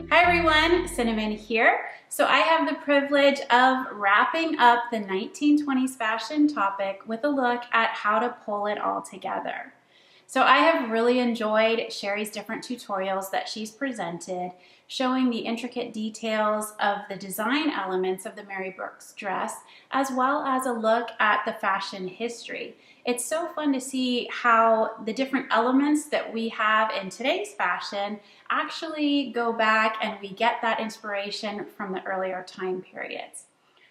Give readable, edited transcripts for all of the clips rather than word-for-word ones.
Hi everyone, Cinnamon here. So I have the privilege of wrapping up the 1920s fashion topic with a look at how to pull it all together. So I have really enjoyed Sherry's different tutorials that she's presented, showing the intricate details of the design elements of the Mary Brooks dress, as well as a look at the fashion history. It's so fun to see how the different elements that we have in today's fashion actually go back and we get that inspiration from the earlier time periods.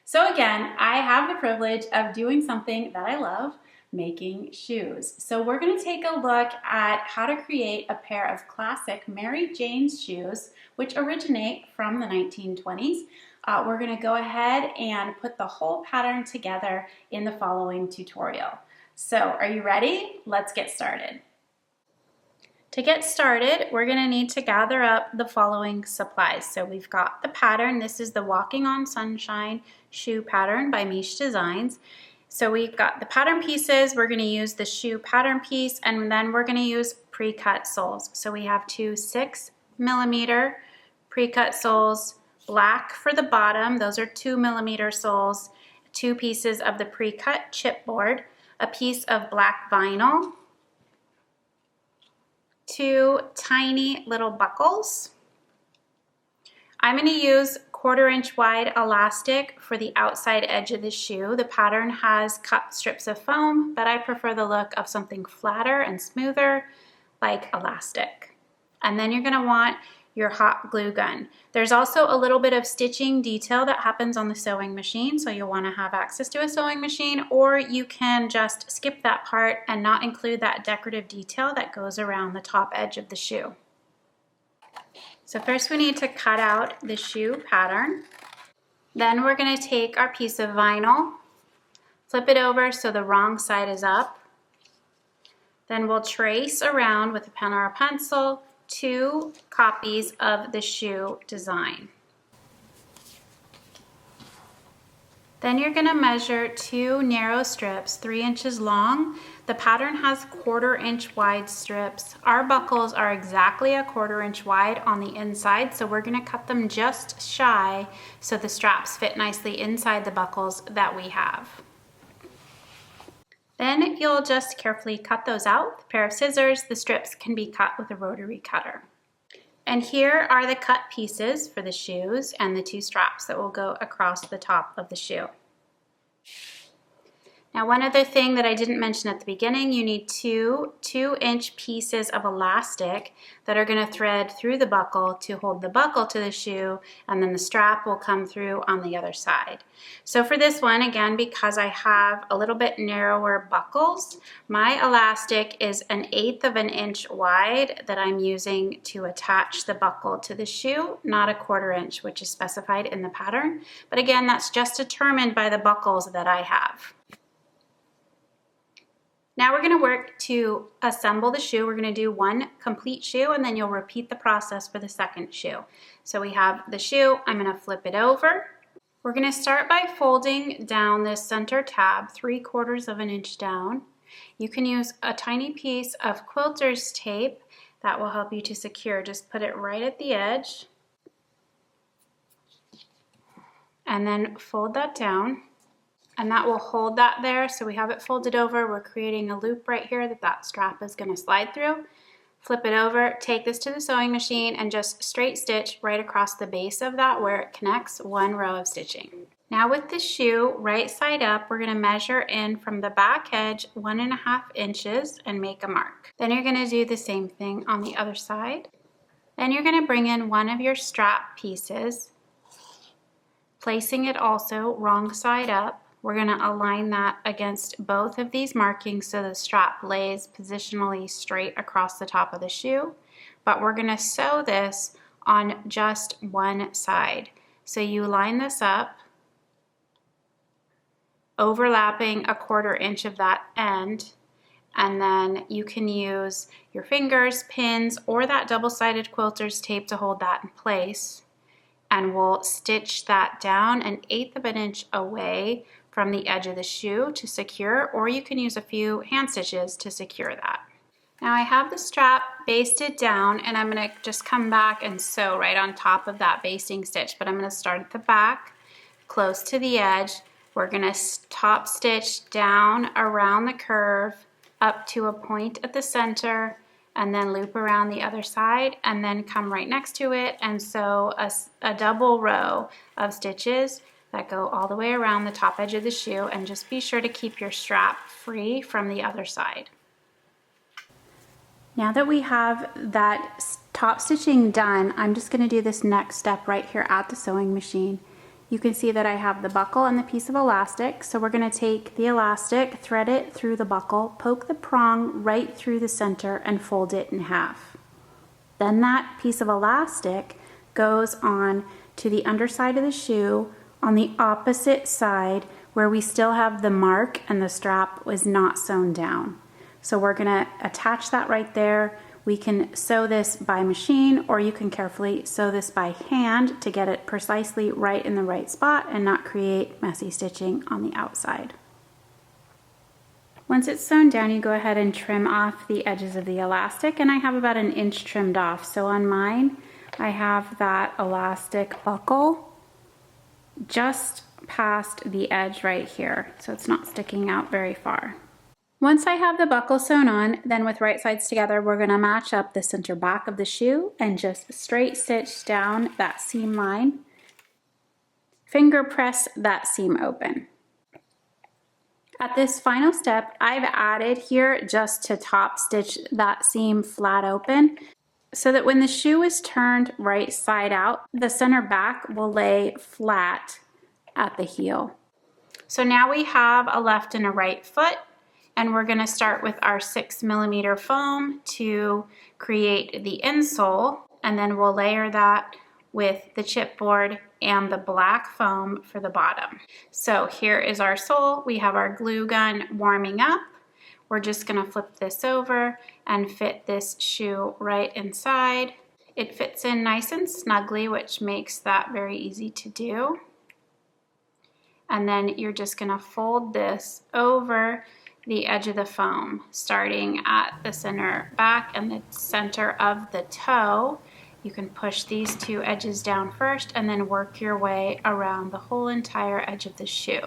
So again, I have the privilege of doing something that I love, making shoes. So we're going to take a look at how to create a pair of classic Mary Jane's shoes, which originate from the 1920s. We're going to go ahead and put the whole pattern together in the following tutorial. So are you ready? Let's get started. To get started, we're going to need to gather up the following supplies. So we've got the pattern. This is the Walking on Sunshine shoe pattern by Mish Designs. So we've got the pattern pieces. We're going to use the shoe pattern piece, and then we're going to use pre-cut soles. So we have two 6mm pre-cut soles, black for the bottom. Those are 2mm soles, two pieces of the pre-cut chipboard, a piece of black vinyl, two tiny little buckles. I'm going to use 1/4 inch wide elastic for the outside edge of the shoe. The pattern has cut strips of foam, but I prefer the look of something flatter and smoother like elastic. And then you're going to want your hot glue gun. There's also a little bit of stitching detail that happens on the sewing machine, so you'll want to have access to a sewing machine, or you can just skip that part and not include that decorative detail that goes around the top edge of the shoe. So first we need to cut out the shoe pattern. Then we're going to take our piece of vinyl, flip it over so the wrong side is up. Then we'll trace around with a pen or a pencil two copies of the shoe design. Then you're going to measure two narrow strips, 3 inches long. The pattern has 1/4 inch wide strips. Our buckles are exactly a 1/4 inch wide on the inside, so we're going to cut them just shy so the straps fit nicely inside the buckles that we have. Then you'll just carefully cut those out with a pair of scissors. The strips can be cut with a rotary cutter. And here are the cut pieces for the shoes and the two straps that will go across the top of the shoe. Now, one other thing that I didn't mention at the beginning, you need two 2-inch pieces of elastic that are going to thread through the buckle to hold the buckle to the shoe, and then the strap will come through on the other side. So for this one, again, because I have a little bit narrower buckles, my elastic is 1/8 of an inch wide that I'm using to attach the buckle to the shoe, not a 1/4 inch, which is specified in the pattern. But again, that's just determined by the buckles that I have. Now we're going to work to assemble the shoe. We're going to do one complete shoe, and then you'll repeat the process for the second shoe. So we have the shoe. I'm going to flip it over. We're going to start by folding down this center tab 3/4 of an inch down. You can use a tiny piece of quilter's tape that will help you to secure. Just put it right at the edge and then fold that down. And that will hold that there. So we have it folded over. We're creating a loop right here that strap is going to slide through. Flip it over, take this to the sewing machine, and just straight stitch right across the base of that where it connects, one row of stitching. Now with the shoe right side up, we're going to measure in from the back edge 1.5 inches and make a mark. Then you're going to do the same thing on the other side. Then you're going to bring in one of your strap pieces, placing it also wrong side up. We're going to align that against both of these markings so the strap lays positionally straight across the top of the shoe. But we're going to sew this on just one side. So you line this up, overlapping 1/4 inch of that end, and then you can use your fingers, pins, or that double-sided quilter's tape to hold that in place. And we'll stitch that down 1/8 of an inch away from the edge of the shoe to secure, or you can use a few hand stitches to secure that. Now I have the strap basted down, and I'm going to just come back and sew right on top of that basting stitch, but I'm going to start at the back, close to the edge. We're going to top stitch down around the curve up to a point at the center, and then loop around the other side, and then come right next to it and sew a double row of stitches that go all the way around the top edge of the shoe, and just be sure to keep your strap free from the other side. Now that we have that top stitching done, I'm just going to do this next step right here at the sewing machine. You can see that I have the buckle and the piece of elastic, so we're going to take the elastic, thread it through the buckle, poke the prong right through the center, and fold it in half. Then that piece of elastic goes on to the underside of the shoe on the opposite side where we still have the mark and the strap was not sewn down. So we're going to attach that right there. We can sew this by machine, or you can carefully sew this by hand to get it precisely right in the right spot and not create messy stitching on the outside. Once it's sewn down, you go ahead and trim off the edges of the elastic, and I have about 1 inch trimmed off. So on mine, I have that elastic buckle just past the edge right here, so it's not sticking out very far. Once I have the buckle sewn on, then with right sides together, we're going to match up the center back of the shoe and just straight stitch down that seam line. Finger press that seam open. At this final step, I've added here just to top stitch that seam flat open so that when the shoe is turned right side out, the center back will lay flat at the heel. So now we have a left and a right foot, and we're going to start with our 6mm foam to create the insole, and then we'll layer that with the chipboard and the black foam for the bottom. So here is our sole. We have our glue gun warming up. We're just going to flip this over and fit this shoe right inside. It fits in nice and snugly, which makes that very easy to do. And then you're just going to fold this over the edge of the foam, starting at the center back and the center of the toe. You can push these two edges down first and then work your way around the whole entire edge of the shoe.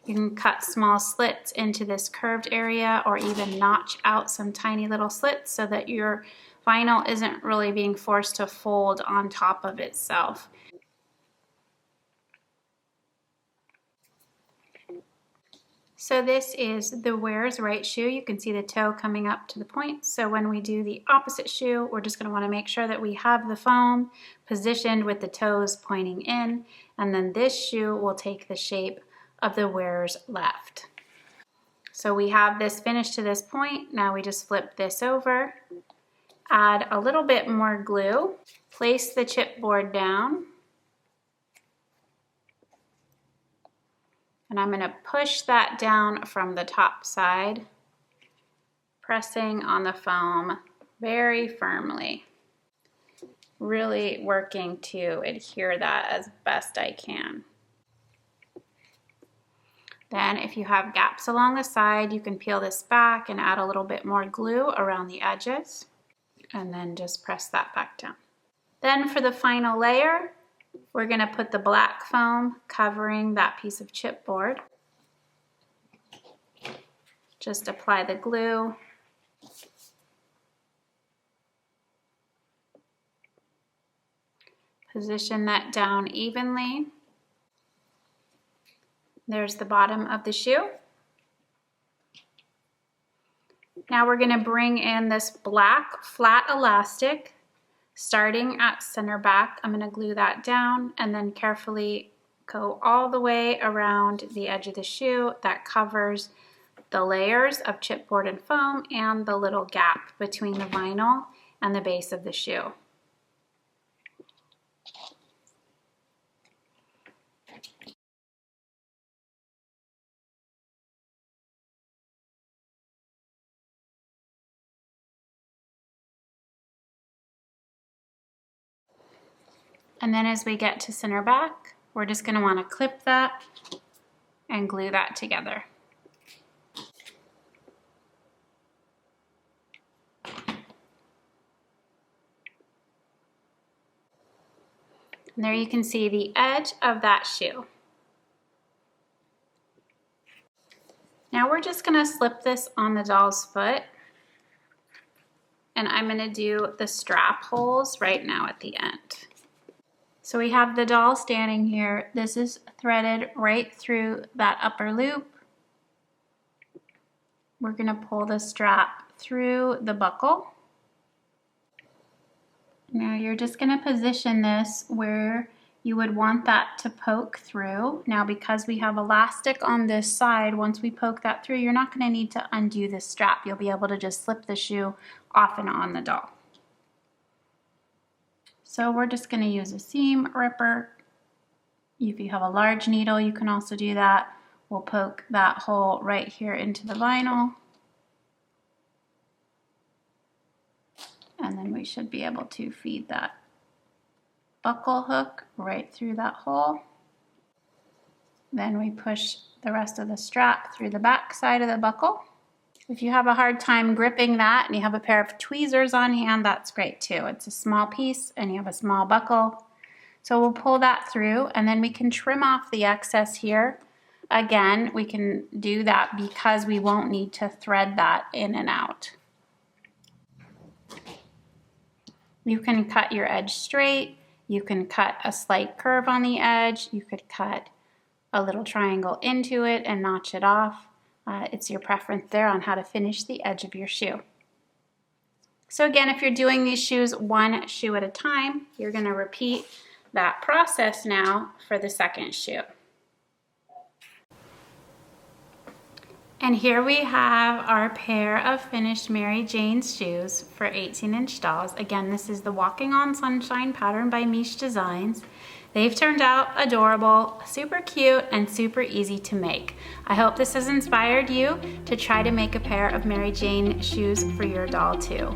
You can cut small slits into this curved area, or even notch out some tiny little slits so that your vinyl isn't really being forced to fold on top of itself. So this is the wearer's right shoe. You can see the toe coming up to the point. So when we do the opposite shoe, we're just going to want to make sure that we have the foam positioned with the toes pointing in, and then this shoe will take the shape of the wearer's left. So we have this finished to this point. Now we just flip this over, add a little bit more glue, place the chipboard down, and I'm going to push that down from the top side, pressing on the foam very firmly, really working to adhere that as best I can. Then if you have gaps along the side, you can peel this back and add a little bit more glue around the edges, and then just press that back down. Then for the final layer, we're going to put the black foam covering that piece of chipboard. Just apply the glue. Position that down evenly. There's the bottom of the shoe. Now we're going to bring in this black flat elastic. Starting at center back, I'm going to glue that down and then carefully go all the way around the edge of the shoe that covers the layers of chipboard and foam and the little gap between the vinyl and the base of the shoe. And then as we get to center back, we're just going to want to clip that and glue that together. And there you can see the edge of that shoe. Now we're just gonna slip this on the doll's foot, and I'm gonna do the strap holes right now at the end. So we have the doll standing here. This is threaded right through that upper loop. We're gonna pull the strap through the buckle. Now you're just gonna position this where you would want that to poke through. Now because we have elastic on this side, once we poke that through, you're not gonna need to undo this strap. You'll be able to just slip the shoe off and on the doll. So we're just gonna use a seam ripper. If you have a large needle, you can also do that. We'll poke that hole right here into the vinyl. And then we should be able to feed that buckle hook right through that hole. Then we push the rest of the strap through the back side of the buckle. If you have a hard time gripping that and you have a pair of tweezers on hand, that's great too. It's a small piece and you have a small buckle. So we'll pull that through and then we can trim off the excess here. Again, we can do that because we won't need to thread that in and out. You can cut your edge straight. You can cut a slight curve on the edge. You could cut a little triangle into it and notch it off. It's your preference there on how to finish the edge of your shoe. So again, if you're doing these shoes one shoe at a time, you're going to repeat that process now for the second shoe. And here we have our pair of finished Mary Jane's shoes for 18-inch dolls. Again, this is the Walking on Sunshine pattern by Miche Designs. They've turned out adorable, super cute, and super easy to make. I hope this has inspired you to try to make a pair of Mary Jane shoes for your doll too.